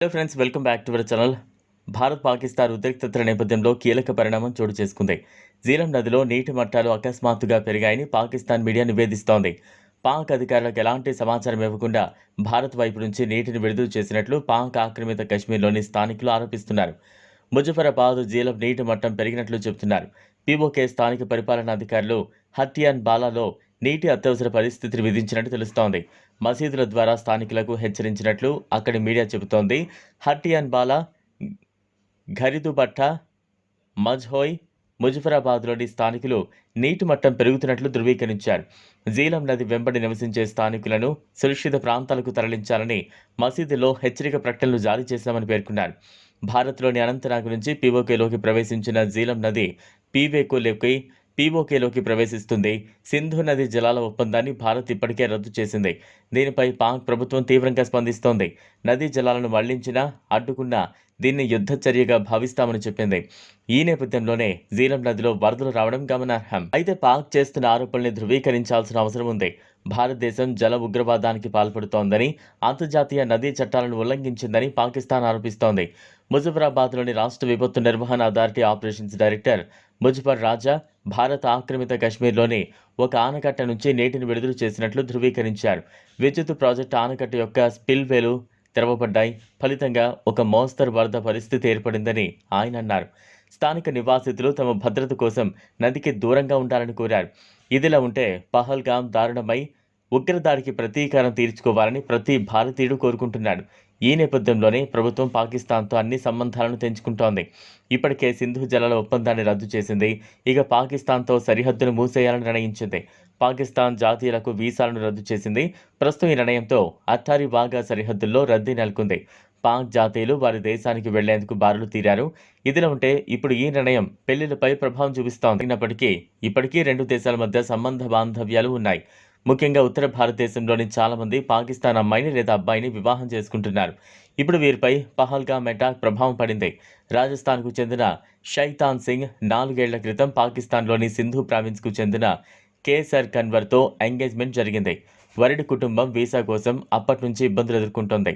Hello friends, welcome back to our channel. Bharat Pakistan ఉద్రిక్తతల నేపథ్యంలో కీలక పరిణామం చోటు చేసుకుంది. జీలం నదిలో నీటి మట్టాలు అకస్మాత్తుగా పెరిగాయని పాకిస్తాన్ మీడియా నివేదిస్తోంది. పాక్ అధికారులకు ఎలాంటి సమాచారం ఇవ్వకుండా భారత్ వైపు నుంచి నీటిని విడుదల చేసినట్లు పాక్ ఆక్రమిత కశ్మీర్లోని స్థానికులు ఆరోపిస్తున్నారు. ముజఫరాబాద్ జీలం నీటి మట్టం పెరిగినట్లు చెబుతున్నారు. పీఓకే స్థానిక పరిపాలనా అధికారులు హట్యాన్ బాలాలో నీటి అత్యవసర పరిస్థితిని విధించినట్టు తెలుస్తోంది. మసీదుల ద్వారా స్థానికులకు హెచ్చరించినట్లు అక్కడి మీడియా చెబుతోంది. హట్యాన్ బాలా, ఘరిదుబట్ట, మజ్హోయ్, ముజఫరాబాద్లోని స్థానికులు నీటి మట్టం పెరుగుతున్నట్లు ధృవీకరించారు. జీలం నది వెంబడి నివసించే స్థానికులను సురక్షిత ప్రాంతాలకు తరలించాలని మసీదులో హెచ్చరిక ప్రకటనలు జారీ చేశామని పేర్కొన్నారు. భారత్లోని అనంతనాగ్ నుంచి పీఓకేలోకి ప్రవేశించిన జీలం నది పీఓకేలోకి ప్రవేశిస్తుంది. సింధు నది జలాల ఒప్పందాన్ని భారత్ ఇప్పటికే రద్దు చేసింది. దీనిపై పాక్ ప్రభుత్వం తీవ్రంగా స్పందిస్తోంది. నదీ జలాలను మళ్లించినా అడ్డుకున్నా దీన్ని యుద్ధ చర్యగా భావిస్తామని చెప్పింది. ఈ నేపథ్యంలోనే జీలం నదిలో వరదలు రావడం గమనార్హం. అయితే పాక్ చేస్తున్న ఆరోపణల్ని ధృవీకరించాల్సిన అవసరం ఉంది. భారతదేశం జల ఉగ్రవాదానికి పాల్పడుతోందని, అంతర్జాతీయ నదీ చట్టాలను ఉల్లంఘించిందని పాకిస్తాన్ ఆరోపిస్తోంది. ముజఫరాబాద్లోని రాష్ట్ర విపత్తు నిర్వహణ అథారిటీ ఆపరేషన్స్ డైరెక్టర్ ముజఫర్ రాజా భారత ఆక్రమిత కశ్మీర్లోని ఒక ఆనకట్ట నుంచి నీటిని విడుదల చేసినట్లు ధృవీకరించారు. విద్యుత్ ప్రాజెక్టు ఆనకట్ట యొక్క స్పిల్వేలు తెరవబడ్డాయి. ఫలితంగా ఒక మోస్తరు వరద పరిస్థితి ఏర్పడిందని ఆయన అన్నారు. స్థానిక నివాసితులు తమ భద్రత కోసం నదికి దూరంగా ఉండాలని కోరారు. ఇదిలా ఉంటే పహల్గాం దారుణమై ఉగ్రదాడికి ప్రతీకారం తీర్చుకోవాలని ప్రతి భారతీయుడు కోరుకుంటున్నాడు. ఈ నేపథ్యంలోనే ప్రభుత్వం పాకిస్తాన్తో అన్ని సంబంధాలను తెంచుకుంటోంది. ఇప్పటికే సింధు జలాల ఒప్పందాన్ని రద్దు చేసింది. ఇక పాకిస్తాన్తో సరిహద్దును మూసేయాలని నిర్ణయించింది. పాకిస్తాన్ జాతీయులకు వీసాలను రద్దు చేసింది. ప్రస్తుతం ఈ నిర్ణయంతో అత్తారి వాఘా సరిహద్దుల్లో రద్దీ నెలకొంది. పాక్ జాతీయులు వారి దేశానికి వెళ్లేందుకు బారులు తీరారు. ఇదిలా ఉంటే ఇప్పుడు ఈ నిర్ణయం పెళ్లిళ్లపై ప్రభావం చూపిస్తోంది. అయినప్పటికీ ఇప్పటికీ రెండు దేశాల మధ్య సంబంధ బాంధవ్యాలు ఉన్నాయి. ముఖ్యంగా ఉత్తర భారతదేశంలోని చాలా మంది పాకిస్తాన్ అమ్మాయిని లేదా అబ్బాయిని వివాహం చేసుకుంటున్నారు. ఇప్పుడు వీరిపై పహల్గామ్ అటాక్ ప్రభావం పడింది. రాజస్థాన్కు చెందిన షైతాన్ సింగ్ 4 ఏళ్ల క్రితం పాకిస్తాన్లోని సింధు ప్రావిన్స్కు చెందిన కేసర్ కన్వర్తో ఎంగేజ్మెంట్ జరిగింది. వరుడి కుటుంబం వీసా కోసం అప్పటి నుంచి ఇబ్బందులు ఎదుర్కొంటోంది.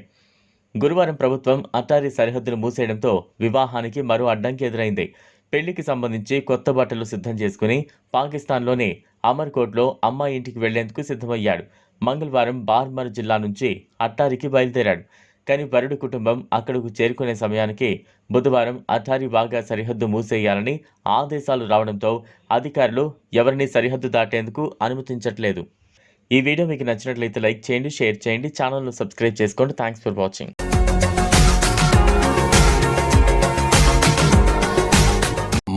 గురువారం ప్రభుత్వం అటారీ సరిహద్దును మూసేయడంతో వివాహానికి మరో అడ్డంకి ఎదురైంది. పెళ్లికి సంబంధించి కొత్త బట్టలు సిద్ధం చేసుకుని పాకిస్తాన్లోని అమర్కోట్లో అమ్మాయి ఇంటికి వెళ్లేందుకు సిద్ధమయ్యాడు. మంగళవారం బార్మర్ జిల్లా నుంచి అట్టారికి బయలుదేరాడు. కానీ వరుడి కుటుంబం అక్కడకు చేరుకునే సమయానికి బుధవారం అటారీ వాఘా సరిహద్దు మూసేయాలని ఆదేశాలు రావడంతో అధికారులు ఎవరిని సరిహద్దు దాటేందుకు అనుమతించట్లేదు. ఈ వీడియో మీకు నచ్చినట్లయితే లైక్ చేయండి, షేర్ చేయండి, ఛానల్ను సబ్స్క్రైబ్ చేసుకోండి. Thanks for watching.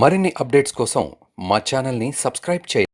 మరిన్ని అప్డేట్స్ కోసం మా ఛానల్ని సబ్స్క్రైబ్ చేయండి.